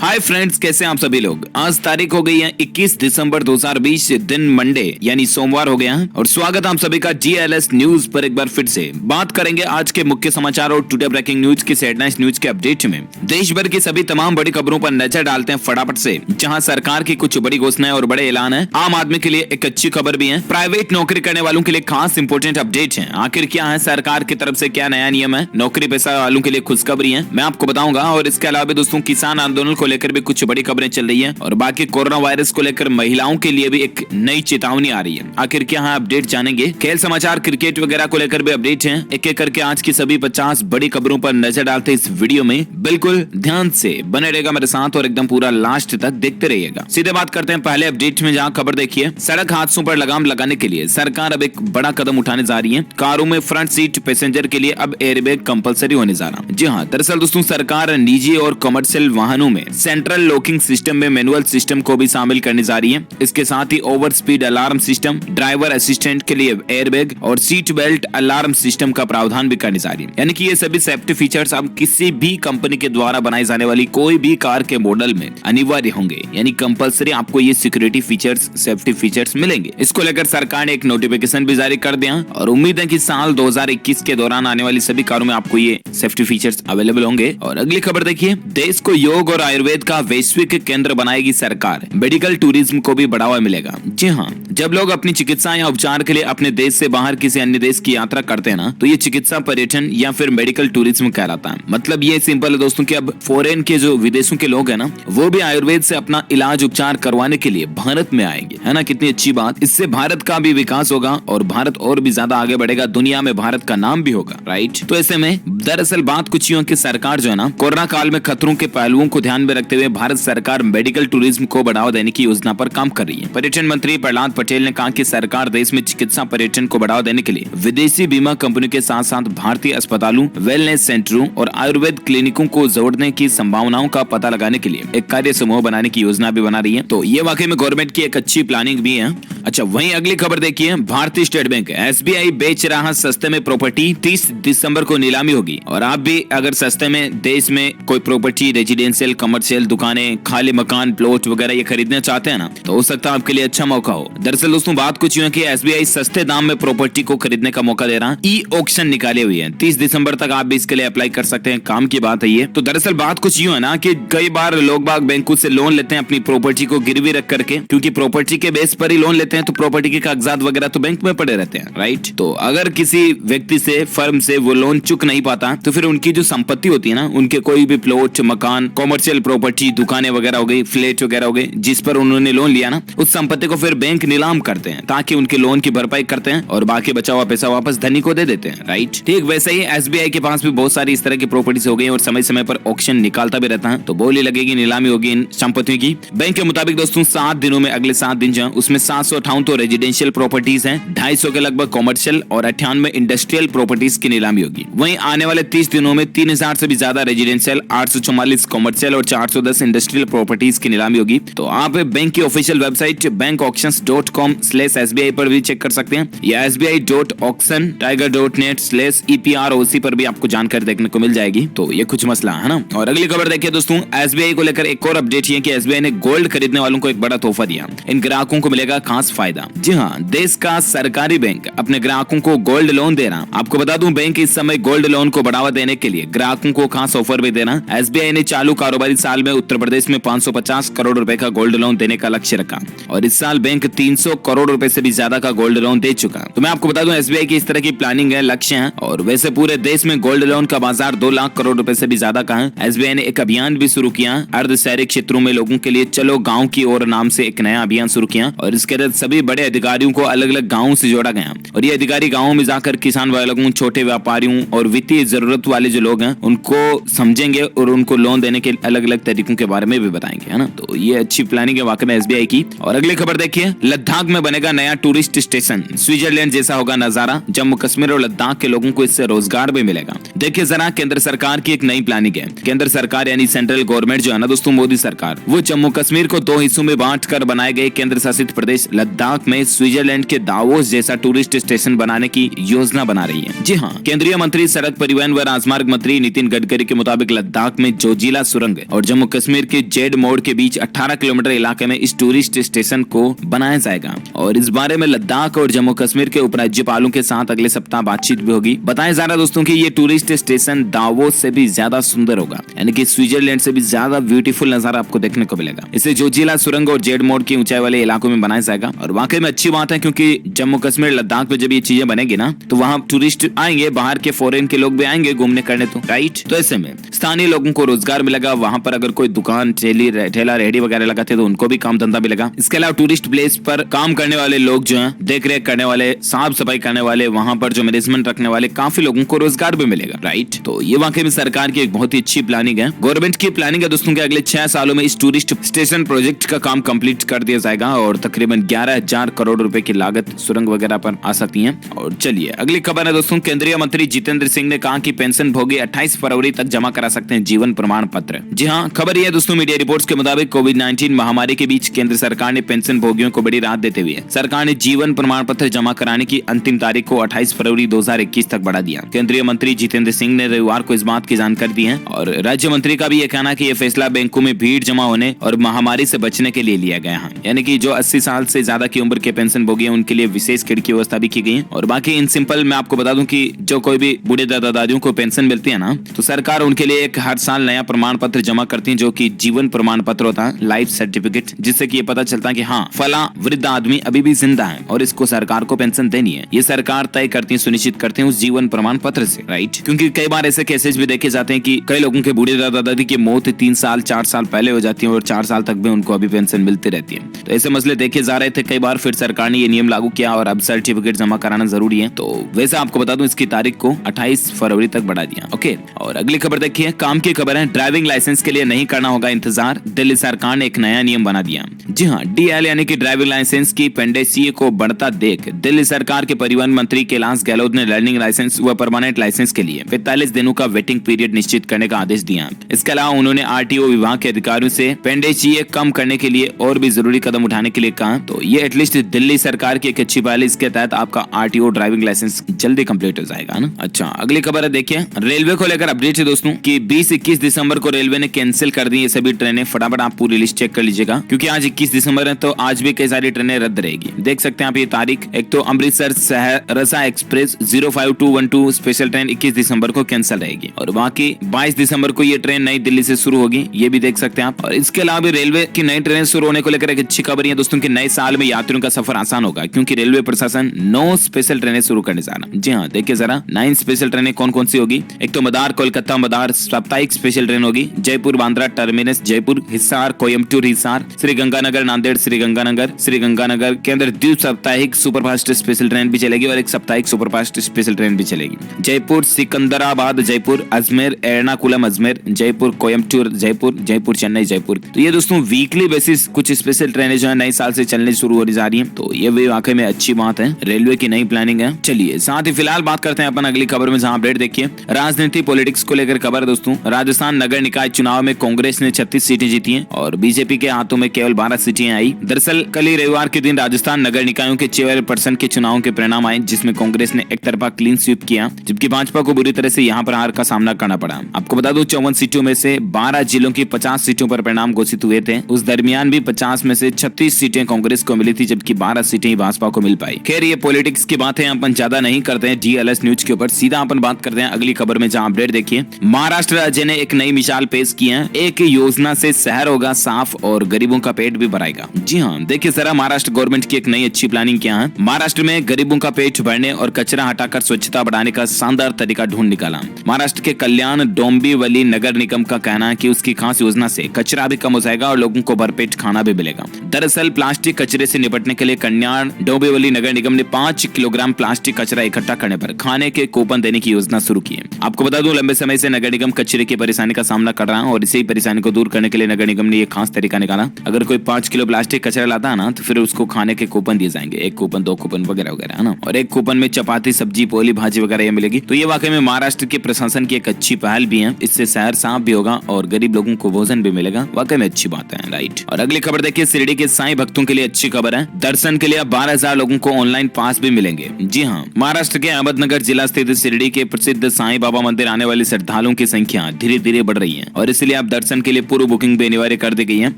Hi friends, कैसे हैं आप सभी लोग। आज तारीख हो गई है 21 दिसंबर 2020, दिन मंडे यानी सोमवार हो गया है और स्वागत है आप सभी का GLS न्यूज पर। एक बार फिर से बात करेंगे आज के मुख्य समाचार और टुडे ब्रेकिंग न्यूज की हेडलाइंस न्यूज के अपडेट में। देश भर की सभी तमाम बड़ी खबरों पर नजर डालते हैं फटाफट से, जहां सरकार की कुछ बड़ी घोषणाएं और बड़े ऐलान है। आम आदमी के लिए एक अच्छी खबर भी है, प्राइवेट नौकरी करने वालों के लिए खास इंपोर्टेंट अपडेट है। आखिर क्या है सरकार की तरफ से, क्या नया नियम है, नौकरी पेशा वालों के लिए खुशखबरी है, मैं आपको बताऊंगा। और इसके अलावा दोस्तों किसान आंदोलन को लेकर भी कुछ बड़ी खबरें चल रही है और बाकी कोरोना वायरस को लेकर महिलाओं के लिए भी एक नई चेतावनी आ रही है। आखिर क्या है अपडेट जानेंगे। खेल समाचार, क्रिकेट वगैरह को लेकर भी अपडेट है। एक एक करके आज की सभी 50 बड़ी खबरों पर नजर डालते इस वीडियो में। बिल्कुल ध्यान से बने रहेगा मेरे साथ और एकदम पूरा लास्ट तक देखते रहिएगा। सीधे बात करते हैं पहले अपडेट में, जहां खबर देखिए, सड़क हादसों पर लगाम लगाने के लिए सरकार अब एक बड़ा कदम उठाने जा रही है। कारों में फ्रंट सीट पैसेंजर के लिए अब एयरबैग कंपलसरी होने जा रहा है। जी हाँ, दरअसल दोस्तों सरकार निजी और कमर्शियल वाहनों में सेंट्रल लॉकिंग सिस्टम में मैनुअल सिस्टम को भी शामिल करने जा रही है। इसके साथ ही over speed alarm system, driver assistant के लिए एयरबैग और सीट बेल्ट अलार्म सिस्टम का प्रावधान भी करने जा रही है। यानी कि ये सभी सेफ्टी फीचर्स अब किसी भी कंपनी के द्वारा बनाई जाने वाली कोई भी कार के मॉडल में अनिवार्य होंगे। यानी कंपलसरी आपको ये सिक्योरिटी फीचर्स, सेफ्टी फीचर्स मिलेंगे। इसको लेकर सरकार ने एक नोटिफिकेशन भी जारी कर दिया और उम्मीद है कि साल 2021 के दौरान आने वाली सभी कारों में आपको ये सेफ्टी फीचर्स अवेलेबल होंगे। और अगली खबर देखिए, देश को योग और आयुर्वेद का वैश्विक केंद्र बनाएगी सरकार, मेडिकल टूरिज्म को भी बढ़ावा मिलेगा। जी हाँ, जब लोग अपनी चिकित्सा या उपचार के लिए अपने देश से बाहर किसी अन्य देश की यात्रा करते हैं ना, तो ये चिकित्सा पर्यटन या फिर मेडिकल टूरिज्म कहलाता है। मतलब ये सिंपल है दोस्तों कि अब फॉरेन के जो विदेशों के लोग हैं ना, वो भी आयुर्वेद से अपना इलाज उपचार करवाने के लिए भारत में आएंगे। है ना, कितनी अच्छी बात। इससे भारत का भी विकास होगा और भारत और भी ज्यादा आगे बढ़ेगा, दुनिया में भारत का नाम भी होगा। राइट, तो ऐसे में दरअसल बात कुछ यूं कि सरकार जो है ना, कोरोना काल में खतरों के पहलुओं को ध्यान में रखते हुए भारत सरकार मेडिकल टूरिज्म को बढ़ावा देने की योजना पर काम कर रही है। पर्यटन मंत्री प्रहलाद पटेल ने कहा कि सरकार देश में चिकित्सा पर्यटन को बढ़ावा देने के लिए विदेशी बीमा कंपनियों के साथ साथ भारतीय अस्पतालों, वेलनेस सेंटरों और आयुर्वेद क्लिनिकों को जोड़ने की संभावनाओं का पता लगाने के लिए एक कार्य समूह बनाने की योजना भी बना रही है। तो ये वाकई में गवर्नमेंट की एक अच्छी प्लानिंग भी है। अच्छा, वहीं अगली खबर देखिए, भारतीय स्टेट बैंक SBI बेच रहा सस्ते में प्रॉपर्टी, 30 दिसंबर को नीलामी होगी। और आप भी अगर सस्ते में देश में कोई प्रॉपर्टी, रेजिडेंशियल, कमर्शियल, दुकानें, खाली मकान, प्लॉट वगैरह ये खरीदना चाहते हैं ना, तो हो सकता है आपके लिए अच्छा मौका हो। दरअसल दोस्तों बात कुछ यूं है कि SBI सस्ते दाम में प्रॉपर्टी को खरीदने का मौका दे रहा है। ई-ऑक्शन निकाले हुए हैं, 30 दिसंबर तक आप भी इसके लिए अप्लाई कर सकते हैं। काम की बात है ये। तो दरअसल बात कुछ यूं है ना कि कई बार लोग बाग बैंकों से लोन लेते हैं अपनी प्रॉपर्टी को गिरवी रख करके, क्योंकि प्रॉपर्टी के बेस पर ही लोन लेते हैं, तो प्रॉपर्टी के कागजात वगैरह तो बैंक में पड़े रहते हैं। राइट, तो अगर किसी व्यक्ति से, फर्म से वो लोन चुक नहीं पाता, तो फिर उनकी जो संपत्ति होती है ना, उनके कोई भी प्लॉट, मकान, कॉमर्शियल प्रॉपर्टी, दुकानें वगैरह हो गई, फ्लैट वगैरह हो गए, जिस पर उन्होंने लोन लिया ना, उस संपत्ति को फिर बैंक नीलाम करते हैं ताकि उनके लोन की भरपाई करते हैं और बाकी बचा हुआ पैसा वापस धनी को दे देते हैं। राइट, ठीक वैसे ही SBI के पास भी बहुत सारी इस तरह की प्रॉपर्टीज हो गई और समय समय पर ऑक्शन निकालता भी रहता है। तो बोली लगेगी, नीलामी होगी इन संपत्तियों की। बैंक के मुताबिक दोस्तों 7 दिनों में, अगले 7 दिन जो उसमें 758 तो रेजिडेंशियल प्रॉपर्टीज हैं, 250 के लगभग कॉमर्शियल और 98 इंडस्ट्रियल प्रॉपर्टीज की नीलामी होगी। वहीं आने वाले 30 दिनों में 3000 से भी ज्यादा रेजिडेंशियल, 844 कॉमर्शियल और 410 इंडस्ट्रियल प्रॉपर्टीज की नीलामी होगी। तो आप बैंक की ऑफिशियल वेबसाइट bankauctions.com/SBI पर भी चेक कर सकते हैं, या SBI.auction, tiger.net/EPROC पर भी आपको जानकारी देखने को मिल जाएगी। तो ये कुछ मसला है ना। और अगली खबर देखिए दोस्तों, SBI को लेकर एक और अपडेट ये कि SBI ने गोल्ड खरीदने वालों को एक बड़ा तोहफा दिया। इन ग्राहकों को मिलेगा खास फायदा। जी हाँ, देश का सरकारी बैंक अपने ग्राहकों को गोल्ड लोन दे रहा। आपको बता दूं, बैंक इस समय गोल्ड लोन को बढ़ावा देने के लिए ग्राहकों को खास ऑफर भी देना। SBI ने चालू कारोबारी साल में उत्तर प्रदेश में 550 करोड़ रुपए का गोल्ड लोन देने का लक्ष्य रखा और इस साल बैंक 300 करोड़ रुपए से भी ज्यादा का गोल्ड लोन दे चुका। तो मैं आपको बता दूं, SBI की इस तरह की प्लानिंग है, लक्ष्य है। और वैसे पूरे देश में गोल्ड लोन का बाजार 2 लाख करोड़ रुपए से भी ज्यादा का है। SBI ने एक अभियान भी शुरू किया, अर्ध शहरी क्षेत्रों में लोगों के लिए चलो गाँव की ओर नाम से एक नया अभियान शुरू किया और इसके तहत सभी बड़े अधिकारियों को अलग अलग गाँव से जोड़ा गया और ये अधिकारी गाँव में जाकर किसान वालों, छोटे व्यापारियों और वित्तीय जरूरत वाले जो लोग हैं उनको समझेंगे और उनको लोन देने के अलग अलग तरीकों के बारे में भी बताएंगे। है ना, तो ये अच्छी प्लानिंग है वाकई में SBI की। और अगली खबर देखिए, लद्दाख में बनेगा नया टूरिस्ट स्टेशन, स्विट्जरलैंड जैसा होगा नजारा। जम्मू कश्मीर और लद्दाख के लोगों को इससे रोजगार भी मिलेगा। देखिए जरा केंद्र सरकार की एक नई प्लानिंग है। केंद्र सरकार यानी सेंट्रल गवर्नमेंट जो है ना दोस्तों, मोदी सरकार, वो जम्मू कश्मीर को 2 हिस्सों में बांटकर बनाए गए केंद्र शासित प्रदेश लद्दाख में स्विट्जरलैंड के दावोस जैसा टूरिस्ट स्टेशन बनाने की योजना बना रही है। जी हाँ, केंद्रीय मंत्री सड़क परिवहन व राजमार्ग मंत्री नितिन गडकरी के मुताबिक लद्दाख में जोजिला सुरंग और जम्मू कश्मीर के जेड मोड़ के बीच 18 किलोमीटर इलाके में इस टूरिस्ट स्टेशन को बनाया जाएगा। और इस बारे में लद्दाख और जम्मू कश्मीर के उपराज्यपालों के साथ अगले सप्ताह बातचीत भी होगी। बताया जा रहा है दोस्तों कि ये टूरिस्ट स्टेशन दावोस से भी ज्यादा सुंदर होगा, यानी कि स्विट्जरलैंड से भी ज्यादा ब्यूटीफुल नजारा आपको देखने को मिलेगा। इसे जोजिला सुरंग और जेड मोड़ की ऊंचाई वाले इलाकों में बनाया जाएगा। और वाकई में अच्छी बात है, क्योंकि जम्मू कश्मीर लद्दाख में जब ये चीजें बनेगी ना, तो वहाँ टूरिस्ट आएंगे, बाहर के फॉरेन के लोग भी आएंगे घूमने करने, तो राइट। तो ऐसे में स्थानीय लोगों को रोजगार मिलेगा। वहाँ पर अगर कोई दुकान ठेला रेहड़ी वगैरह लगाते तो उनको भी काम धंधा मिलेगा। इसके अलावा टूरिस्ट प्लेस पर काम करने वाले लोग जो है, देख रेख करने वाले, साफ सफाई करने वाले, वहाँ पर जो मैनेजमेंट रखने वाले, काफी लोगों को रोजगार भी मिलेगा, राइट। तो ये वाकई में सरकार की एक बहुत ही अच्छी प्लानिंग है। गवर्नमेंट की प्लानिंग है दोस्तों कि अगले 6 सालों में इस टूरिस्ट स्टेशन प्रोजेक्ट का काम कंप्लीट कर दिया जाएगा और तकरीबन 11,000 करोड़ रुपए की लागत सुरंग वगैरह पर आ सकती है। और चलिए अगली खबर है दोस्तों, केंद्रीय मंत्री जितेंद्र सिंह ने कहा कि पेंशन भोगी 28 फरवरी तक जमा करा सकते हैं जीवन प्रमाण पत्र। जी हाँ, खबर यह है दोस्तों, मीडिया रिपोर्ट्स के मुताबिक कोविड-19 महामारी के बीच केंद्र सरकार ने पेंशन भोगियों को बड़ी राहत देते हुए सरकार ने जीवन प्रमाण पत्र जमा कराने की अंतिम तारीख को 28 फरवरी 2021 तक बढ़ा दिया। केंद्रीय मंत्री जितेंद्र सिंह ने रविवार को इस बात की जानकारी दी है। और राज्य मंत्री का भी यह कहना कि यह फैसला बैंकों में भीड़ जमा होने और महामारी से बचने के लिए लिया गया है। यानी कि जो 80 साल से ज्यादा की उम्र के पेंशन भोगी हैं, उनके लिए विशेष खिड़की व्यवस्था भी की गई है। और बाकी इन सिंपल मैं आपको बता दूं कि जो कोई भी बूढ़े दादा दादियों को पेंशन मिलती है ना, तो सरकार उनके लिए एक हर साल नया प्रमाण पत्र जमा करती है, जो कि जीवन प्रमाण पत्र होता है, लाइफ सर्टिफिकेट, जिससे कि ये पता चलता है कि हाँ फला वृद्ध आदमी अभी भी जिंदा है और इसको सरकार को पेंशन देनी है। ये सरकार तय करती है, सुनिश्चित करते हैं उस जीवन प्रमाण पत्र से, राइट। क्योंकि कई बार ऐसे केसेस भी देखे जाते हैं कि कई लोगों के बूढ़े दादा दादी की मौत 3 साल 4 साल पहले हो जाती है और 4 साल तक भी उनको अभी पेंशन मिलती रहती है। तो ऐसे मसले देखे जा रहे थे कई बार, फिर सरकार ने ये नियम लागू किया और अब सर्टिफिकेट जमा कराना जरूरी है। तो वैसे आपको बता दूं इसकी तारीख को 28 फरवरी तक बढ़ा दिया। ओके, और अगली खबर देखिए, काम की खबर है, ड्राइविंग लाइसेंस के लिए नहीं करना होगा इंतजार, दिल्ली सरकार ने एक नया नियम बना दिया। जी हाँ, DL यानी कि ड्राइविंग लाइसेंस की पेंडेसी को बढ़ता देख दिल्ली सरकार के परिवहन मंत्री कैलाश गहलोत ने लर्निंग लाइसेंस व परमानेंट लाइसेंस के लिए 45 दिनों का वेटिंग पीरियड निश्चित करने का आदेश दिया। इसके अलावा उन्होंने RTO विभाग के अधिकारियों से पेंडेसी कम करने के लिए और भी जरूरी कदम उठाने के लिए कहा। तो ये एटलीस्ट दिल्ली सरकार की एक अच्छी पहल, इसके तहत आपका RTO ड्राइविंग लाइसेंस जल्दी कंप्लीट हो जाएगा ना। अच्छा, अगली खबर है देखिए, रेलवे को लेकर अपडेट है दोस्तों कि 20-21 दिसंबर को रेलवे ने कैंसिल कर दी ये सभी ट्रेनें। फटाफट आप पूरी लिस्ट चेक कर लीजिएगा, क्योंकि आज 21 दिसंबर है, तो आज भी कई सारी ट्रेनें रद्द रहेगी। देख सकते हैं आप ये तारीख, एक तो Amritsar Saharsa express 05212 special train 21 दिसंबर को कैंसिल रहेगी, और बाकी 22 दिसंबर को ये ट्रेन नई दिल्ली से शुरू होगी, ये भी देख सकते हैं आप। और इसके अलावा भी रेलवे की नई ट्रेन शुरू होने को लेकर एक अच्छी खबर है दोस्तों कि नए साल में यात्रियों का सफर आसान होगा, क्योंकि रेलवे प्रशासन 9 स्पेशल ट्रेनें शुरू करने जा रहा है। जी हाँ, देखिए जरा 9 स्पेशल ट्रेनें कौन कौन सी होगी। एक तो मदार कोलकाता मदार साप्ताहिक स्पेशल ट्रेन होगी, जयपुर बांद्रा टर्मिनस जयपुर, हिसार कोयम्बटूर हिसार, श्री गंगानगर नांदेड़ श्री गंगानगर के अंदर द्वीप साप्ताहिक सुपरफास्ट स्पेशल ट्रेन भी चलेगी और एक साप्ताहिक सुपरफास्ट स्पेशल ट्रेन भी चलेगी। जयपुर सिकंदराबाद जयपुर, अजमेर एर्नाकुलम अजमेर, जयपुर कोयम्बटूर जयपुर चेन्नई जयपुर। तो ये दोस्तों वीकली बेसिस कुछ स्पेशल ट्रेनें जो है नए साल से चलने शुरू होने जा रही है, तो ये भी वाकई में अच्छी बात है, रेलवे की नई प्लानिंग है। चलिए साथ ही फिलहाल बात करते हैं अपन अगली खबर में, जहां अपडेट देखिए, राजनीति पॉलिटिक्स को लेकर खबर दोस्तों। राजस्थान नगर निकाय चुनाव में कांग्रेस ने 36 सीटें जीती हैं और बीजेपी के हाथों में केवल 12 सीटें आई। दरअसल कल ही रविवार के दिन राजस्थान नगर निकायों के चेयरपर्सन के चुनाव के परिणाम आए, जिसमें कांग्रेस ने एक तरफा क्लीन स्वीप किया, जबकि भाजपा को बुरी तरह से यहां पर हार का सामना करना पड़ा। आपको बता दूं 54 सीटों में से 12 जिलों की 50 सीटों पर परिणाम घोषित हुए थे। उस दरमियान भी 50 में से 36 सीटें कांग्रेस को मिली थी, जबकि 12 सीटें भाजपा को मिल पाई। खैर ये पॉलिटिक्स की बातें अपन ज्यादा नहीं करते हैं DLS न्यूज के ऊपर, सीधा अपन बात करते हैं अगली खबर में, जहां अपडेट देखिए, महाराष्ट्र राज्य ने एक नई मिसाल पेश की है। एक योजना से शहर होगा साफ और गरीबों का पेट भी भराएगा। जी हाँ, देखिए जरा महाराष्ट्र गवर्नमेंट की एक नई अच्छी प्लानिंग क्या है। महाराष्ट्र में गरीबों का पेट भरने और कचरा हटाकर स्वच्छता बढ़ाने का शानदार तरीका ढूंढ निकाला। महाराष्ट्र के कल्याण डोंबिवली नगर निगम का कहना है कि उसकी खास योजना से कचरा भी कम हो जाएगा और लोगों को भरपेट खाना भी मिलेगा। दरअसल प्लास्टिक कचरे से निपटने के लिए कल्याण डोंबिवली नगर निगम ने 5 किलोग्राम प्लास्टिक कचरा इकट्ठा करने पर खाने के कूपन देने की योजना शुरू की है। आपको बता दूं लंबे समय से नगर निगम कचरे की परेशानी का सामना कर रहा है और इसी परेशानी को दूर करने के लिए नगर निगम ने ये खास तरीका निकाला। अगर कोई 5 किलो प्लास्टिक कचरा लाता है ना, तो फिर फिर उसको खाने के कूपन दिए जाएंगे, 1 कूपन 2 कूपन वगैरह वगैरह, है ना। और 1 कूपन में चपाती सब्जी पोली भाजी वगैरह ये मिलेगी। तो ये वाकई में महाराष्ट्र के प्रशासन की एक अच्छी पहल भी है। इससे शहर साफ भी होगा और गरीब लोगों को भोजन भी मिलेगा। वाकई में अच्छी बात है, राइट। और अगली खबर देखिए, शिरडी के साईं भक्तों के लिए अच्छी खबर है। दर्शन के लिए 12,000 लोगों को ऑनलाइन पास भी मिलेंगे। जी हाँ, महाराष्ट्र के अहमदनगर जिला स्थित शिरडी के प्रसिद्ध साईं बाबा मंदिर आने वाले श्रद्धालुओं की संख्या धीरे धीरे बढ़ रही है और इसलिए अब दर्शन के लिए पूर्व बुकिंग भी अनिवार्य कर दी गई है।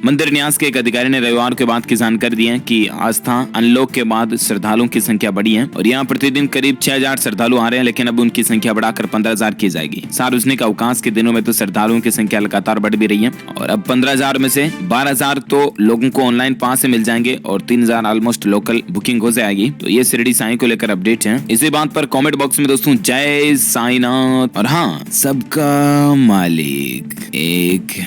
मंदिर न्यास के एक अधिकारी ने रविवार के बाद की जानकारी दी है कि आस्था अनलॉक के बाद श्रद्धालुओं की संख्या बढ़ी है और यहाँ प्रतिदिन करीब 6,000 श्रद्धालु आ रहे हैं, लेकिन अब उनकी संख्या बढ़ाकर 15,000 की जाएगी। सार्वजनिक अवकाश के दिनों में तो श्रद्धालुओं की संख्या लगातार बढ़ भी रही है और अब 15,000 में से 12,000 तो लोगों को ऑनलाइन पास से मिल जाएंगे और 3,000 ऑलमोस्ट लोकल बुकिंग हो जाएगी। तो ये शिरडी साईं को लेकर अपडेट है। इसी बात पर कमेंट बॉक्स में दोस्तों जय साईनाथ और हाँ सबका मालिक एक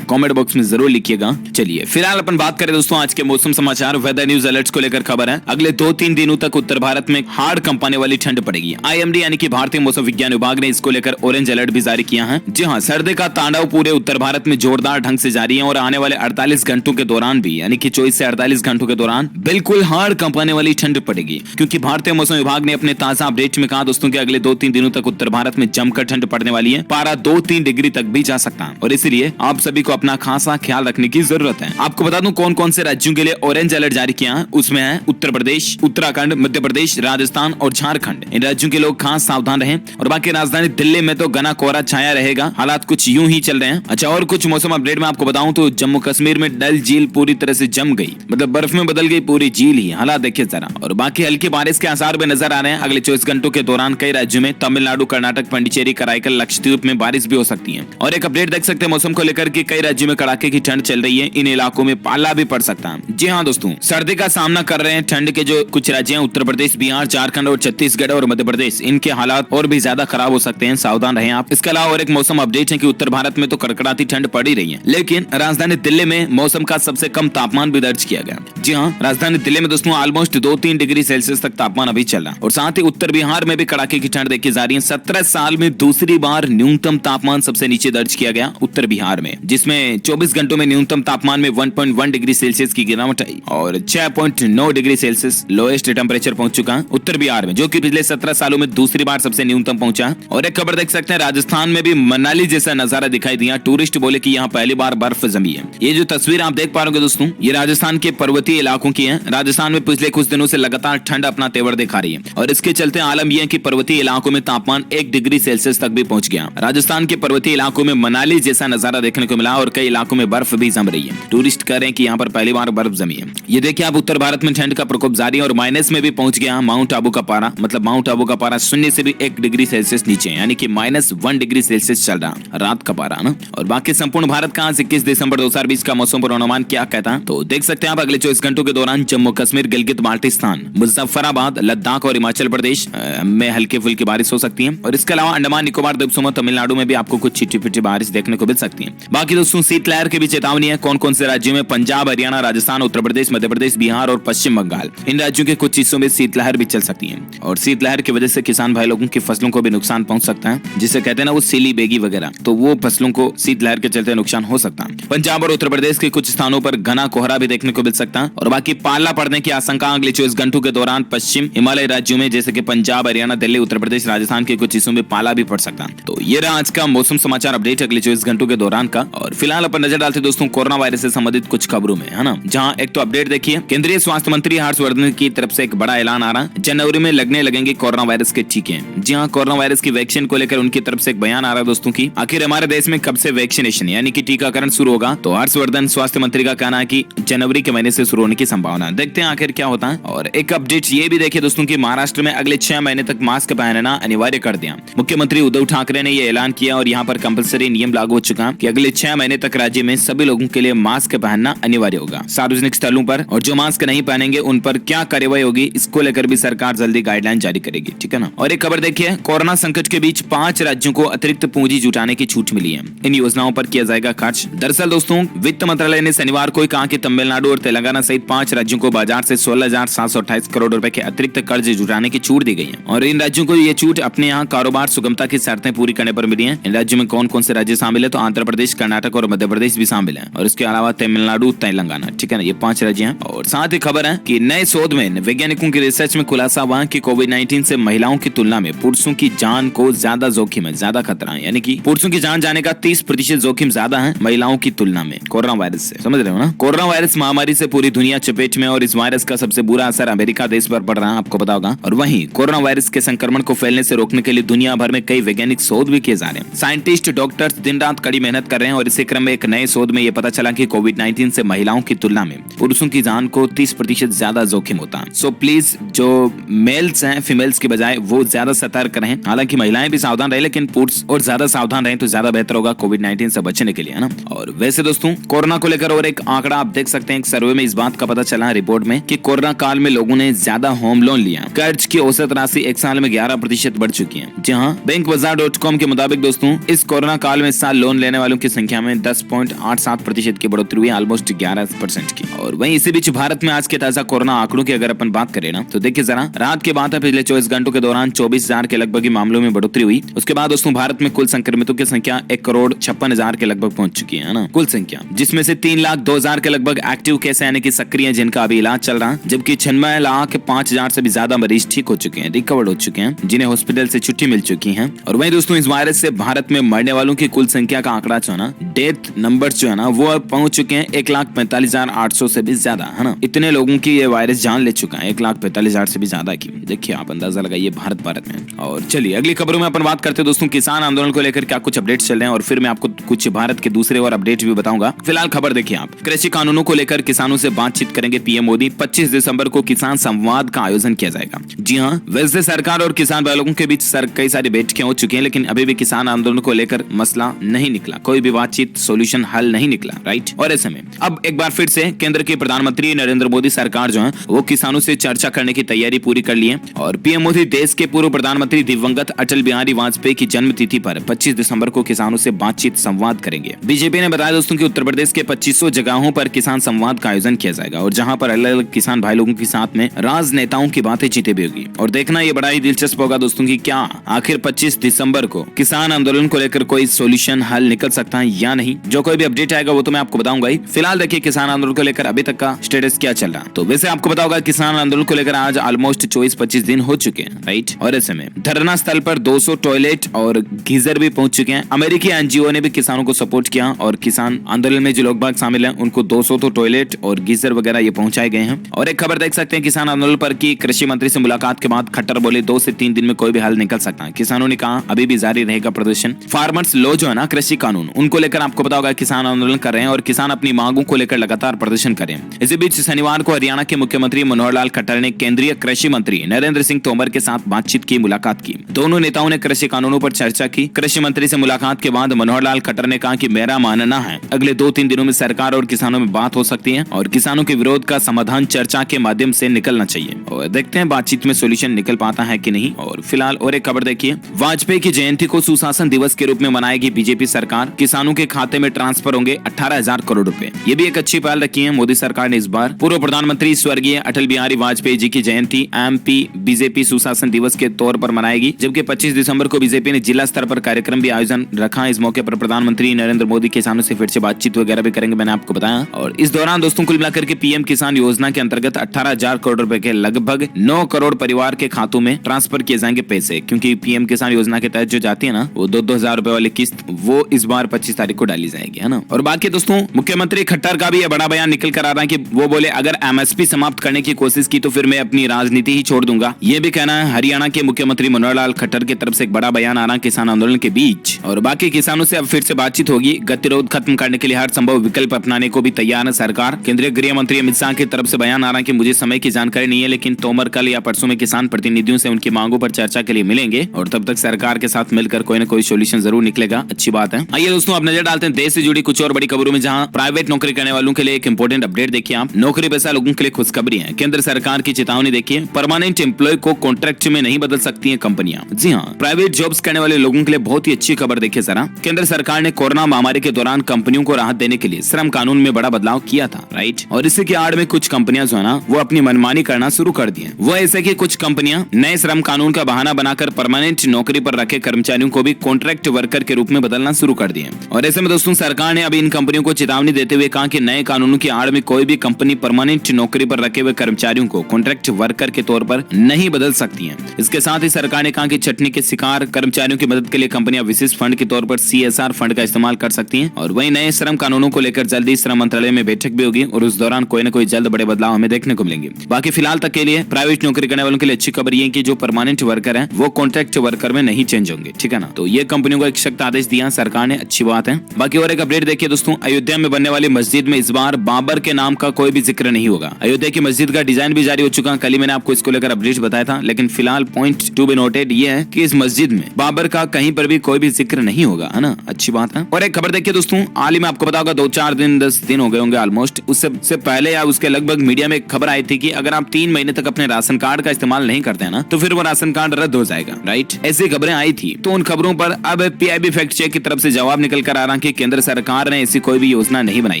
कमेंट बॉक्स में जरूर लिखिएगा। चलिए फिलहाल अपन बात करें दोस्तों आज के मौसम समाचार वेदर न्यूज अलर्ट्स को लेकर खबर है। अगले 2-3 दिनों तक उत्तर भारत में हाड़ कंपाने वाली ठंड पड़ेगी। IMD यानी कि भारतीय मौसम विज्ञान विभाग ने इसको लेकर ऑरेंज अलर्ट भी जारी किया है। जी हाँ, सर्दी का तांडव पूरे उत्तर भारत में जोरदार ढंग से जारी है और आने वाले 48 घंटों के दौरान भी यानी कि 24 से 48 घंटों के दौरान बिल्कुल हाड़ कंपाने वाली ठंड पड़ेगी, क्योंकि भारतीय मौसम विभाग ने अपने ताजा अपडेट में कहा दोस्तों कि अगले 2-3 दिनों तक उत्तर भारत में जमकर ठंड पड़ने वाली है। पारा 2-3 डिग्री तक भी जा सकता है और इसलिए आप सभी को अपना खासा ख्याल रखने की जरूरत है। आपको बता दूं कौन कौन से राज्यों के लिए ऑरेंज अलर्ट जारी किया है। उसमें है उत्तर प्रदेश, उत्तराखंड, मध्य प्रदेश, राजस्थान और झारखंड। इन राज्यों के लोग खास सावधान रहें। और बाकी राजधानी दिल्ली में तो घना कोहरा छाया रहेगा, हालात कुछ यूं ही चल रहे हैं। अच्छा, और कुछ मौसम अपडेट में आपको बताऊं तो जम्मू कश्मीर में डल झील पूरी तरह से जम गई, मतलब बर्फ में बदल गई पूरी झील ही। हालात देखिए जरा। और बाकी हल्की बारिश के आसार भी नजर आ रहे हैं। अगले 24 घंटों के दौरान कई राज्यों में तमिलनाडु, कर्नाटक, पांडिचेरी, कराईकल, लक्षद्वीप में बारिश भी हो सकती है। और एक अपडेट देख सकते हैं मौसम को लेकर कि कई राज्यों में कड़ाके की ठंड चल रही है। इन इलाकों में पाला भी पड़ सकता है। जी हाँ दोस्तों, सर्दी का सामना कर रहे हैं ठंड के जो कुछ राज्य हैं, उत्तर प्रदेश, बिहार, झारखंड और छत्तीसगढ़ और मध्य प्रदेश, इनके हालात और भी ज्यादा खराब हो सकते हैं। सावधान रहें आप। इसके अलावा और एक मौसम अपडेट है कि उत्तर भारत में तो कड़कड़ाती ठंड पड़ ही रही है, लेकिन राजधानी दिल्ली में मौसम का सबसे कम तापमान भी दर्ज किया गया। जी हाँ, राजधानी दिल्ली में दोस्तों ऑलमोस्ट 2-3 डिग्री सेल्सियस तक तापमान अभी चल रहा है। और साथ ही उत्तर बिहार में भी कड़ाके की ठंड देखी जा रही है। 17 साल में दूसरी बार न्यूनतम तापमान सबसे नीचे दर्ज किया गया उत्तर बिहार में, जिसमें 24 घंटों में न्यूनतम तापमान में 1.1 डिग्री सेल्सियस की गिरावट आई और 6.9 डिग्री सेल्सियस लोएस्ट टेम्परेचर पहुंच चुका है उत्तर बिहार में, जो कि पिछले 17 सालों में दूसरी बार सबसे न्यूनतम पहुंचा। और एक खबर देख सकते हैं, राजस्थान में भी मनाली जैसा नजारा दिखाई दिया। टूरिस्ट बोले कि यहाँ पहली बार बर्फ जमी है। ये जो तस्वीर आप देख पा रहे हो दोस्तों, ये राजस्थान के पर्वतीय इलाकों की है। राजस्थान में पिछले कुछ दिनों से लगातार ठंड अपना तेवर दिखा रही है और इसके चलते आलम यह है कि पर्वतीय इलाकों में तापमान 1 डिग्री सेल्सियस तक भी पहुंच गया। राजस्थान के पर्वतीय इलाकों में मनाली जैसा नजारा देखने को मिला और कई इलाकों में बर्फ भी जम रही है। टूरिस्ट कह रहे हैं कि यहाँ पर पहली बार बर्फ जमी है। ये देखिए आप, उत्तर भारत में ठंड का प्रकोप जारी है और माइनस में भी पहुंच गया माउंट आबू का पारा। मतलब माउंट आबू का पारा शून्य से भी 1 डिग्री सेल्सियस नीचे, यानी कि -1 डिग्री सेल्सियस चल रहा रात का पारा ना। और बाकी संपूर्ण भारत का आज 21 दिसंबर 2020 का मौसम पूर्वानुमान क्या कहता है, तो देख सकते हैं आप अगले 24 घंटों के दौरान जम्मू कश्मीर, गिलगित बाल्टिस्तान, मुजफ्फराबाद, लद्दाख और हिमाचल प्रदेश में हल्की फुल्की बारिश हो सकती है। और इसके अलावा अंडमान निकोबार द्वीप समूह, तमिलनाडु में भी आपको कुछ छिटी पिटी बारिश देखने को मिल सकती है। बाकी दोस्तों शीतलहर की भी चेतावनी है। कौन कौन से राज्यों में, पंजाब, हरियाणा, राजस्थान, उत्तर प्रदेश, मध्य प्रदेश, बिहार और पश्चिम बंगाल, इन राज्यों के कुछ हिस्सों में शीतलहर भी चल सकती है। और शीतलहर की वजह से किसान भाई लोगों की फसलों को भी नुकसान पहुंच सकता है, जिसे कहते हैं ना वो सीली बेगी वगैरह, तो वो फसलों को शीतलहर के चलते नुकसान हो सकता है। पंजाब और उत्तर प्रदेश के कुछ स्थानों पर घना कोहरा भी देखने को मिल सकता है। और बाकी पाला पड़ने की आशंका अगले 24 घंटों के दौरान पश्चिम हिमालय राज्यों में जैसे कि पंजाब, हरियाणा, दिल्ली, उत्तर प्रदेश, राजस्थान के कुछ हिस्सों में पाला भी पड़ सकता है। तो ये रहा आज का मौसम समाचार अपडेट अगले 24 घंटों के दौरान का। और फिलहाल अपन नजर डालते दोस्तों कोरोना वायरस से संबंधित कुछ खबरों में, है ना। जहां एक तो अपडेट देखिए, केंद्रीय स्वास्थ्य मंत्री हर्षवर्धन की तरफ से एक बड़ा ऐलान आ रहा है। जनवरी में लगने लगेंगे कोरोना वायरस के टीके। जी हां, कोरोना वायरस की वैक्सीन को लेकर उनकी तरफ से एक बयान आ रहा है दोस्तों की आखिर हमारे देश में कब से वैक्सीनेशन यानी कि टीकाकरण शुरू होगा। तो हर्षवर्धन स्वास्थ्य मंत्री का कहना है कि जनवरी के महीने से शुरू होने की संभावना है। देखते हैं आखिर क्या होता है। और एक अपडेट ये भी देखिए दोस्तों की महाराष्ट्र में अगले 6 महीने तक मास्क पहनना अनिवार्य कर दिया। मुख्यमंत्री उद्धव ठाकरे ने यह ऐलान किया और यहाँ पर कंपलसरी नियम लागू हो चुका कि अगले 6 महीने तक राज्य में सभी लोगों के लिए मास्क पहनना अनिवार्य होगा सार्वजनिक स्थलों पर। और जो मास्क नहीं पहनेंगे उन पर क्या कार्रवाई होगी, इसको लेकर भी सरकार जल्दी गाइडलाइन जारी करेगी, ठीक है ना। और एक खबर देखिए, कोरोना संकट के बीच 5 राज्यों को अतिरिक्त पूंजी जुटाने की छूट मिली है। इन योजनाओं पर किया जाएगा खर्च। दरअसल दोस्तों वित्त मंत्रालय ने शनिवार को कहा कि तमिलनाडु और तेलंगाना सहित 5 राज्यों को बाजार से 16,728 करोड़ रुपए के अतिरिक्त कर्ज जुटाने की छूट दी गई है। और इन राज्यों को ये छूट अपने यहाँ कारोबार सुगमता की शर्तें पूरी करने पर मिली है। इन राज्यों में कौन कौन से राज्य शामिल है, तो आंध्र प्रदेश, कर्नाटक और और मध्य प्रदेश भी शामिल है, और इसके अलावा तमिलनाडु, तेलंगाना, ठीक है ना, ये 5 राज्य हैं। और साथ ही खबर है कि नए शोध में वैज्ञानिकों की रिसर्च में खुलासा हुआ कि कोविड-19 से महिलाओं की तुलना में पुरुषों की जान को ज्यादा जोखिम है, ज्यादा खतरा है, यानी कि पुरुषों की जान जाने का 30% जोखिम ज्यादा है महिलाओं की तुलना में कोरोना वायरस से। समझ रहे हो ना? कोरोना वायरस महामारी से पूरी दुनिया चपेट में, और इस वायरस का सबसे बुरा असर अमेरिका देश पर पड़ रहा है, आपको पता होगा। और वहीं कोरोना वायरस के संक्रमण को फैलने से रोकने के लिए दुनिया भर में कई वैज्ञानिक शोध भी किए जा रहे हैं। साइंटिस्ट, डॉक्टर्स दिन रात कड़ी मेहनत कर रहे हैं, और इसी क्रम में एक नए शोध में यह पता चला कि कोविड-19 से महिलाओं की तुलना में पुरुषों की जान को 30% ज्यादा जोखिम होता है। सो प्लीज जो मेल्स हैं फीमेल्स की बजाय वो ज्यादा सतर्क रहें। हालांकि महिलाएं भी सावधान रहे, लेकिन पुरुष और ज्यादा सावधान रहें तो ज्यादा बेहतर होगा कोविड-19 से बचने के लिए, है ना। और वैसे दोस्तों कोरोना को लेकर और एक आंकड़ा आप देख सकते हैं, एक सर्वे में इस बात का पता चला रिपोर्ट में कि कोरोना काल में लोगों ने ज्यादा होम लोन लिया। कर्ज की औसत राशि एक साल में 11% बढ़ चुकी है। जी हाँ, bankbazaar.com के मुताबिक दोस्तों इस कोरोना काल में इस साल लोन लेने वालों की संख्या में 10.87% की बढ़ोतरी हुई, ऑलमोस्ट 11% की। और वहीं इसी बीच भारत में आज के ताजा कोरोना आंकड़ों की अगर अपन बात करें ना, तो देखिए जरा, रात के बाद पिछले 24 घंटों के दौरान 24,000 के लगभग मामलों में बढ़ोतरी हुई। उसके बाद दोस्तों भारत में कुल संक्रमितों की संख्या 1,56,000 के लगभग पहुंच चुकी है ना, कुल संख्या, जिसमें से 3,02,000 के लगभग एक्टिव केस यानी कि सक्रिय जिनका अभी इलाज चल रहा है, जबकि 96,05,000 से भी ज्यादा मरीज ठीक हो चुके हैं, रिकवर्ड हो चुके हैं, जिन्हें हॉस्पिटल से छुट्टी मिल चुकी है। और वहीं दोस्तों इस वायरस से भारत में मरने वालों की कुल संख्या का आंकड़ा जो है ना, डेथ नंबर जो है ना, वो अब पहुंच चुके हैं 1,45,800 से भी ज्यादा, है ना। इतने लोगों की ये वायरस जान ले चुका है, 1,45,000 से भी ज्यादा की। देखिए आप अंदाजा लगाइए भारत में। और चलिए अगली खबरों में अपन बात करते हैं दोस्तों किसान आंदोलन को लेकर क्या कुछ अपडेट्स चल रहे हैं, और फिर मैं आपको कुछ भारत के दूसरे और अपडेट भी बताऊंगा। फिलहाल खबर देखिए आप, कृषि कानूनों को लेकर किसानों से बातचीत करेंगे पीएम मोदी। 25 दिसंबर को किसान संवाद का आयोजन किया जाएगा। जी हाँ, वैसे सरकार और किसान भाई लोगों के बीच कई सारी बैठकें हो चुकी हैं, लेकिन अभी भी किसान आंदोलन को लेकर मसला नहीं निकला, कोई भी बातचीत सोल्यूशन हल नहीं निकला, राइट। और ऐसे में अब एक बार फिर से केंद्र की प्रधानमंत्री नरेंद्र मोदी सरकार जो है वो किसानों से चर्चा करने की तैयारी पूरी कर ली है। और पीएम मोदी देश के पूर्व प्रधानमंत्री दिवंगत अटल बिहारी वाजपेयी की जन्म तिथि पर 25 दिसंबर को किसानों से बातचीत संवाद करेंगे। बीजेपी ने बताया दोस्तों कि उत्तर प्रदेश के 2500 जगहों पर किसान संवाद का आयोजन किया जाएगा, और जहां पर अलग अलग किसान भाई लोगों के साथ में राजनेताओं की बातें भी होगी। और देखना ये बड़ा ही दिलचस्प होगा दोस्तों कि क्या आखिर 25 दिसंबर को किसान आंदोलन को लेकर कोई सोल्यूशन हल निकल सकता है या नहीं। जो कोई भी अपडेट आएगा वो तो मैं आपको बताऊंगा ही। फिलहाल देखिए किसान आंदोलन को लेकर अभी तक का स्टेटस क्या चल रहा है। तो वैसे आपको पता होगा किसान आंदोलन को लेकर आज ऑलमोस्ट 24-25 दिन हो चुके हैं, राइट। और ऐसे में धरना स्थल पर 200 टॉयलेट और गीजर भी पहुंच चुके हैं। अमेरिकी एनजीओ ने भी किसानों को सपोर्ट किया, और किसान आंदोलन में जो लोग बाग शामिल हैं उनको 200 तो टॉयलेट और गीजर वगैरह ये पहुंचाए गए हैं। और एक खबर देख सकते हैं किसान आंदोलन पर कि कृषि मंत्री से मुलाकात के बाद खट्टर बोले 2 से 3 दिन में कोई भी हल निकल सकता है। किसानों ने कहा अभी भी जारी रहेगा प्रदर्शन। फार्मर्स लॉ जो है ना, कृषि कानून, उनको लेकर आपको पता होगा किसान आंदोलन कर रहे हैं, और किसान अपनी मांगों को लेकर लगातार प्रदर्शन करें। इसी बीच शनिवार को हरियाणा के मुख्यमंत्री मनोहर लाल खट्टर ने केंद्रीय कृषि मंत्री नरेंद्र सिंह तोमर के साथ बातचीत की, मुलाकात की। दोनों नेताओं ने कृषि कानूनों पर चर्चा की। कृषि मंत्री से मुलाकात के बाद मनोहर लाल खट्टर ने कहा कि मेरा मानना है अगले 2-3 दिनों में सरकार और किसानों में बात हो सकती है, और किसानों के विरोध का समाधान चर्चा के माध्यम से निकलना चाहिए। और देखते हैं बातचीत में सोल्यूशन निकल पाता है कि नहीं। और फिलहाल और एक खबर देखिए, वाजपेयी की जयंती को सुशासन दिवस के रूप में मनाएगी बीजेपी सरकार। किसानों के खाते में ट्रांसफर होंगे 18,000 करोड़ रुपए। ये भी एक अच्छी पहल रखी है मोदी सरकार ने इस बार। पूर्व प्रधानमंत्री स्वर्गीय अटल बिहारी वाजपेयी जी की जयंती एमपी बीजेपी सुशासन दिवस के तौर पर मनाएगी, जबकि 25 दिसंबर को बीजेपी ने जिला स्तर पर कार्यक्रम भी आयोजन रखा। इस मौके पर प्रधानमंत्री नरेंद्र मोदी किसानों से फिर से बातचीत वगैरह भी करेंगे, मैंने आपको बताया। और इस दौरान दोस्तों कुल मिलाकर के पीएम किसान योजना के अंतर्गत 18,000 करोड़ रुपए के लगभग 9 करोड़ परिवार के खातों में ट्रांसफर किए जाएंगे पैसे, क्योंकि पीएम किसान योजना के तहत जो जाती है ना वो 2-2 हजार रुपए वाली किस्त वो इस बार 25 तारीख को डाली जाएगी, है ना। और बाकी दोस्तों मुख्यमंत्री खट्टर का भी ये बड़ा बयान निकल कर आ रहा है कि वो बोले अगर एमएसपी समाप्त करने की कोशिश की तो फिर मैं अपनी राजनीति ही छोड़ दूंगा। ये भी कहना है हरियाणा के मुख्यमंत्री मनोहर लाल खट्टर की तरफ से। एक बड़ा बयान आ रहा है किसान आंदोलन के बीच। और बाकी किसानों से अब फिर से बातचीत होगी। गतिरोध खत्म करने के लिए हर संभव विकल्प अपनाने को भी तैयार है सरकार। केंद्रीय गृह मंत्री अमित शाह की तरफ से बयान आ रहा है कि मुझे समय की जानकारी नहीं है, लेकिन तोमर कल या परसों में किसान प्रतिनिधियों से उनकी मांगों पर चर्चा के लिए मिलेंगे, और तब तक सरकार के साथ मिलकर कोई न कोई सोल्यूशन जरूर निकलेगा। अच्छी बात है। आइए दोस्तों अब नजर डालते हैं देश से जुड़ी कुछ और बड़ी खबरों में, जहां प्राइवेट नौकरी करने वालों के लिए एक इंपॉर्टेंट अपडेट देखिए आप। नौकरी पेशा लोगों के लिए खुशखबरी है। केंद्र सरकार की चेतावनी देखिए, परमानेंट एम्प्लॉय को कॉन्ट्रैक्ट में नहीं बदल सकती है कंपनियां। जी हाँ, प्राइवेट जॉब्स करने वाले लोगों के लिए बहुत ही अच्छी खबर देखिए जरा। केंद्र सरकार ने कोरोना महामारी के दौरान कंपनियों को राहत देने के लिए श्रम कानून में बड़ा बदलाव किया था, राइट। और इसी की आड़ में कुछ कंपनियां जो है ना वो अपनी मनमानी करना शुरू कर दी है। वो ऐसे कि कुछ कंपनियां नए श्रम कानून का बहाना बनाकर परमानेंट नौकरी पर रखे कर्मचारियों को भी कॉन्ट्रैक्ट वर्कर के रूप में बदलना शुरू कर दिए। और ऐसे में दोस्तों सरकार ने अभी इन कंपनियों को चेतावनी देते हुए कहा कि नए कानूनों की आड़ में कोई भी कंपनी परमानेंट नौकरी पर रखे हुए कर्मचारियों को कॉन्ट्रैक्ट वर्कर के तौर पर नहीं बदल सकती है। इसके साथ ही सरकार ने कहा कि छटनी के शिकार कर्मचारियों की मदद के लिए कंपनियां विशेष फंड के तौर पर CSR फंड का इस्तेमाल कर सकती हैं। और वहीं नए श्रम कानूनों को लेकर जल्दी श्रम मंत्रालय में बैठक भी होगी और उस दौरान कोई न कोई जल्द बड़े बदलाव हमें देखने को मिलेंगे। बाकी फिलहाल तक के लिए प्राइवेट नौकरी करने वालों के लिए अच्छी खबर ये कि जो परमानेंट वर्कर है वो कॉन्ट्रैक्ट वर्कर में नहीं चेंज होंगे, ठीक है ना। तो ये कंपनियों को एक सख्त आदेश दिया सरकार ने, अच्छी बात है। बाकी और एक अपडेट देखिए दोस्तों, अयोध्या में बनने वाली मस्जिद में इस बार बाबर के नाम का कोई भी जिक्र नहीं होगा। अयोध्या की मस्जिद का डिजाइन भी जारी हो चुका, कल ही मैंने आपको इसको लेकर अपडेट बताया था। लेकिन फिलहाल पॉइंट टू बी नोटेड ये है कि इस मस्जिद में बाबर का कहीं पर भी कोई भी जिक्र नहीं होगा, है ना, अच्छी बात है। और एक खबर देखिए दोस्तों, हाल ही में आपको पता होगा 2-4 दिन 10 दिन हो गए होंगे ऑलमोस्ट, उससे पहले या उसके लगभग मीडिया में एक खबर आई थी कि अगर आप 3 महीने तक अपने राशन कार्ड का इस्तेमाल नहीं करते हैं ना तो फिर वो राशन कार्ड रद्द हो जाएगा, राइट। ऐसी खबरें आई थी। तो उन खबरों पर अब PIB फैक्ट चेक की तरफ से जवाब निकल कर आ रहा कि केंद्र सरकार ने ऐसी कोई भी योजना नहीं बनाई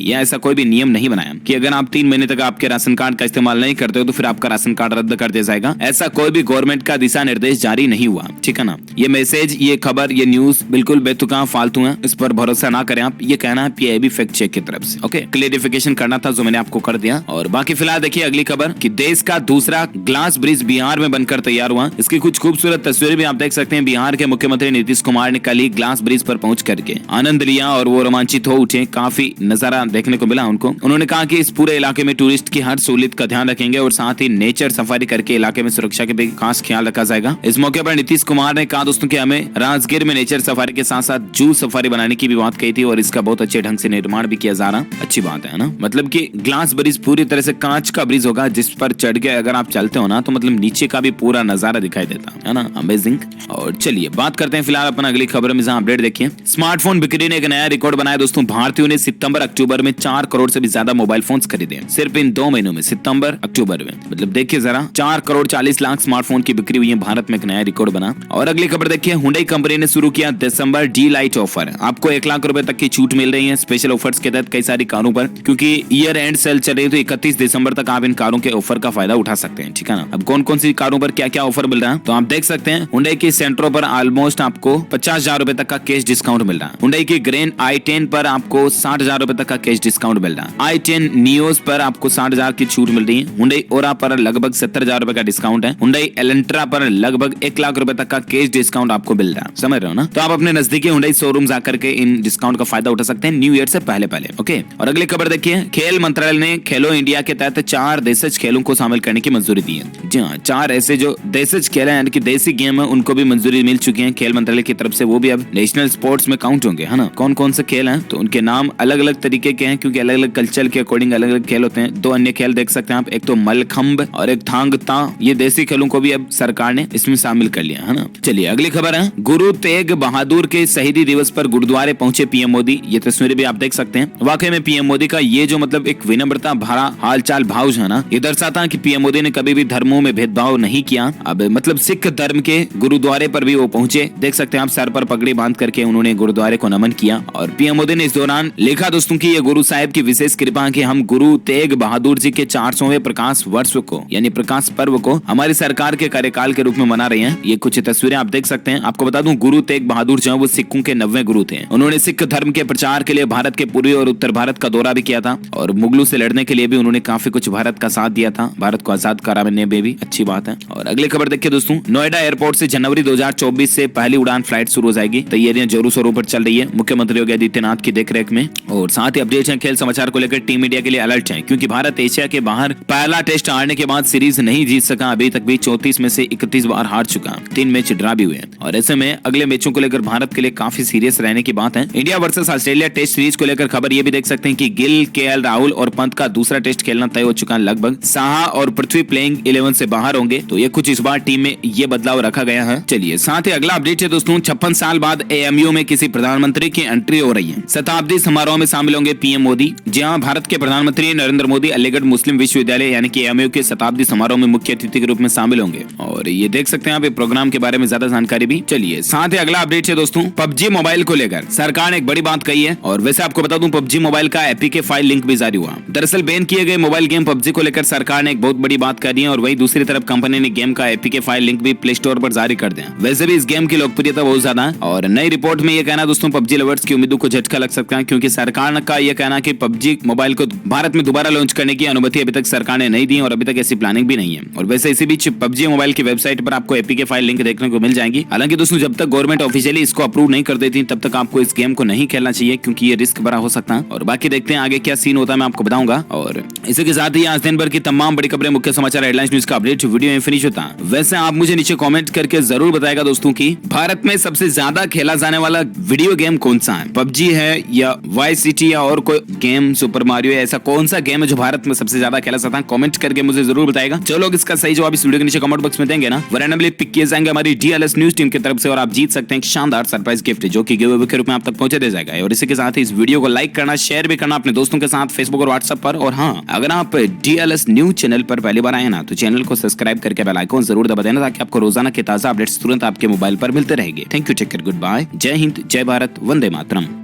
या ऐसा कोई भी नियम नहीं बनाया कि अगर आप 3 महीने तक आपके राशन कार्ड का इस्तेमाल नहीं करते हो तो फिर आपका राशन कार्ड रद्द कर दिया जाएगा। ऐसा कोई भी गवर्नमेंट का दिशा निर्देश जारी नहीं हुआ, ठीक है ना। ये मैसेज, ये खबर, ये न्यूज बिल्कुल बेतुका फालतू है, इस पर भरोसा ना करें आप। ये कहना है PIB फैक्ट चेक की तरफ से, ओके। क्लेरिफिकेशन करना था जो मैंने आपको कर दिया। और बाकी फिलहाल देखिए अगली खबर कि देश का दूसरा ग्लास ब्रिज बिहार में बनकर तैयार हुआ। इसकी कुछ खूबसूरत तस्वीरें भी आप देख सकते हैं। बिहार के मुख्यमंत्री नीतीश कुमार ने कल ही ग्लास ब्रिज पर पहुंच करके आनंद लिया और वो रोमांचित हो उठे, काफी नजारा देखने को मिला उनको। उन्होंने कहा कि इस पूरे इलाके में टूरिस्ट की हर सहूलियत का ध्यान रखेंगे और साथ ही नेचर सफारी करके इलाके में सुरक्षा के भी खास ख्याल रखा जाएगा। इस मौके पर नीतीश कुमार ने कहा दोस्तों कि हमें राजगीर में नेचर सफारी के साथ साथ जू सफारी बनाने की भी बात कही थी और इसका बहुत अच्छे ढंग से निर्माण भी किया जा रहा, अच्छी बात है ना। मतलब कि ग्लास ब्रिज पूरी तरह से कांच का ब्रिज होगा जिस पर चढ़ के अगर आप चलते हो ना तो मतलब नीचे का भी पूरा नजारा दिखाई देता है ना, अमेजिंग। और चलिए बात करते हैं फिलहाल अपन अगली खबर में, जहां अपडेट देखिए। स्मार्टफोन बिक्री ने एक नया रिकॉर्ड बनाया दोस्तों। भारतीयों ने सितंबर अक्टूबर में 4 करोड़ से भी ज्यादा मोबाइल फोन्स खरीदे सिर्फ इन 2 महीनों में, सितंबर अक्टूबर में। मतलब देखिए जरा, 4 करोड़ 40 लाख स्मार्टफोन की बिक्री हुई है भारत में, एक नया रिकॉर्ड बना। और अगली खबर देखिए, हुंडई कंपनी ने शुरू किया दिसंबर D-Lite ऑफर। आपको 1 लाख रुपए तक की छूट मिल रही है स्पेशल ऑफर्स के तहत कई सारी कारों पर, क्योंकि ईयर एंड सेल चल रही है तो 31 दिसंबर तक आप इन कारों के ऑफर का फायदा उठा सकते हैं, ठीक है ना। अब कौन कौन सी कारों पर क्या क्या ऑफर मिल रहा है तो आप देख सकते हैं। हुंडई की सेंट्रो पर ऑलमोस्ट आपको 50,000 रुपए तक का कैश डिस्काउंट मिल रहा है। हुंडई की ग्रेन i10 पर आपको 60,000 रुपए तक का कैश डिस्काउंट मिल रहा है। i10 नियोस पर आपको 60,000 की छूट मिल रही है। हुंडई ओरा पर लगभग 70,000 रुपए का डिस्काउंट है। हुंडई एलेंट्रा पर लगभग 1 लाख रुपए तक का कैश डिस्काउंट आपको मिल रहा है, समझ रहे हो ना। तो आप अपने नजदीकी हुंडई शोरूम जाकर के इन डिस्काउंट का फायदा उठा सकते हैं न्यू ईयर से पहले, ओके। और अगली खबर देखिए, खेल मंत्रालय ने खेलो इंडिया के तहत 4 देशज खेलों को शामिल करने की मंजूरी दी है। जी हाँ, 4 ऐसे जो देशज खेल है यानी कि देसी गेम है उनको भी मंजूरी मिल चुकी है खेल मंत्रालय की तरफ से। वो भी अब नेशनल स्पोर्ट्स में काउंट होंगे, है ना। कौन कौन से खेल हैं तो उनके नाम अलग अलग तरीके के हैं क्योंकि अलग अलग कल्चर के अकॉर्डिंग अलग अलग खेल होते हैं। 2 अन्य खेल देख सकते हैं आप, एक तो मलखंब और एक थांग ता। ये देसी खेलों को भी अब सरकार ने इसमें शामिल कर लिया, है ना। चलिए अगली खबर है, गुरु तेग बहादुर के शहीदी दिवस पर गुरुद्वारे पहुंचे PM मोदी। ये तस्वीरें भी आप देख सकते हैं। वाकई में PM मोदी का ये जो मतलब एक विनम्रता भरा हालचाल भाव है ना, ये दर्शाता है कि PM मोदी ने कभी भी धर्मों में भेदभाव नहीं किया। अब मतलब सिख धर्म के गुरुद्वारे पर भी वो पहुंचे, देख सकते हैं आप, सर पर पगड़ी बांध करके उन्होंने गुरुद्वारे को नमन किया। और PM मोदी ने इस दौरान लिखा दोस्तों कि ये गुरु साहिब की विशेष कृपा कि हम गुरु तेग बहादुर जी के 400वें प्रकाश वर्ष को यानी प्रकाश पर्व को हमारी सरकार के कार्यकाल के रूप में मना रहे हैं। ये कुछ तस्वीरें आप देख सकते हैं। आपको बता दूं, गुरु तेग बहादुर जो है वो सिखों के 90वें गुरु थे। उन्होंने सिख धर्म के प्रचार के लिए भारत के पूर्वी और उत्तर भारत का दौरा भी किया था और मुगलों से लड़ने के लिए भी उन्होंने काफी कुछ भारत का साथ दिया था, भारत को आजाद कराने में भी, अच्छी बात है। और अगली खबर देखिए दोस्तों, नोएडा एयरपोर्ट से जनवरी 2024 से पहली उड़ान फ्लाइट शुरू हो जाएगी। तैयारियां जोरों शोरों पर चल रही है मुख्यमंत्री योगी आदित्यनाथ की देखरेख में। और साथ ही अपडेट है, खेल समाचार को लेकर टीम इंडिया के लिए अलर्ट है क्योंकि भारत एशिया के बाहर पहला टेस्ट हारने के बाद सीरीज नहीं जीत सका। अभी तक भी 34 में से 31 बार हार चुका, 3 मैच ड्रा भी हुए और ऐसे में अगले मैचों को लेकर भारत के लिए काफी सीरियस रहने की बात है। India versus Australia test series को लेकर खबर ये भी देख सकते हैं कि गिल, KL राहुल और पंत का दूसरा टेस्ट खेलना तय हो चुका है। लगभग साहा और पृथ्वी प्लेइंग 11 से बाहर होंगे, तो ये कुछ इस बार टीम में ये बदलाव रखा गया है। चलिए साथ ही अगला अपडेट है दोस्तों, 56 साल बाद AMU में किसी प्रधानमंत्री की एंट्री हो रही है। शताब्दी समारोह में शामिल होंगे PM मोदी। जहां भारत के प्रधानमंत्री नरेंद्र मोदी अलीगढ़ मुस्लिम विश्वविद्यालय यानी कि AMU के शताब्दी समारोह में मुख्य अतिथि के रूप में शामिल होंगे और ये देख सकते हैं आप प्रोग्राम के बारे में ज्यादा जानकारी भी। चलिए साथ ही अगला अपडेट है दोस्तों, PUBG मोबाइल को लेकर सरकार ने एक बड़ी बात कही है। और वैसे आपको बता दूं, PUBG मोबाइल का APK फाइल लिंक भी जारी हुआ। दरअसल बैन किए गए मोबाइल गेम PUBG को लेकर सरकार ने एक बहुत बड़ी बात कर दी है और वही दूसरी तरफ कंपनी ने गेम का APK फाइल लिंक भी प्ले स्टोर पर जारी कर दिया। वैसे भी इस गेम की लोकप्रियता बहुत ज्यादा है और नई रिपोर्ट में ये कहना दोस्तों PUBG लवर्स की उम्मीदों को झटका लग सकता है, क्योंकि सरकार का यह कहना है कि पबजी मोबाइल को भारत में दोबारा लॉन्च करने की अनुमति अभी तक सरकार ने नहीं दी और अभी तक ऐसी प्लानिंग भी नहीं है। और वैसे इसी बीच पबजी मोबाइल की वेबसाइट पर आपको एपीके फाइल लिंक देखने को मिल जाएंगी। हालांकि दोस्तों जब तक गवर्नमेंट ऑफिशियली इसको अप्रूव नहीं कर देती तब तक आपको इस गेम को नहीं खेलना चाहिए, क्योंकि ये रिस्क भरा हो सकता है। और बाकी देखते हैं आगे क्या सीन होता है, मैं आपको बताऊंगा। और इसी के साथ ही आज दिन भर की तमाम बड़ी खबरें, मुख्य समाचार, हेडलाइंस, न्यूज का अपडेट वीडियो में फिनिश होता है। वैसे आप मुझे नीचे कमेंट करके जरूर बताएगा दोस्तों कि भारत में सबसे ज्यादा खेला जाने वाला वीडियो गेम कौन सा है, पबजी है या वाई सिटी या और कोई गेम, सुपर मारियो, ऐसा कौन सा गेम है जो भारत में सबसे ज्यादा खेला जाता है? कमेंट करके मुझे जरूर बताएगा। जो लोग इसका सही जवाब इस वीडियो के नीचे कमेंट बॉक्स में देंगे ना, वो रैंडमली पिक किए जाएंगे हमारी डीएलएस न्यूज टीम की तरफ से और आप जीत सकते हैं एक शानदार सरप्राइज गिफ्ट जो कि गिव अवे के रूप में आप तक पहुंचा दिया जाएगा। और इसी के साथ ही इस वीडियो को लाइक करना, शेयर भी करना अपने दोस्तों के साथ फेसबुक और व्हाट्सएप पर। और हाँ, अगर आप डीएलएस न्यूज चैनल पर पहली बार आए ना तो चैनल को सब्सक्राइब करके बेल आइकन जरूर दबा देना, ताकि आपको रोजाना के ताजा अपडेट्स तुरंत आपके मोबाइल पर मिलते रहेंगे। Thank you, take care, good bye, जय हिंद, जय भारत, वंदे मातरम।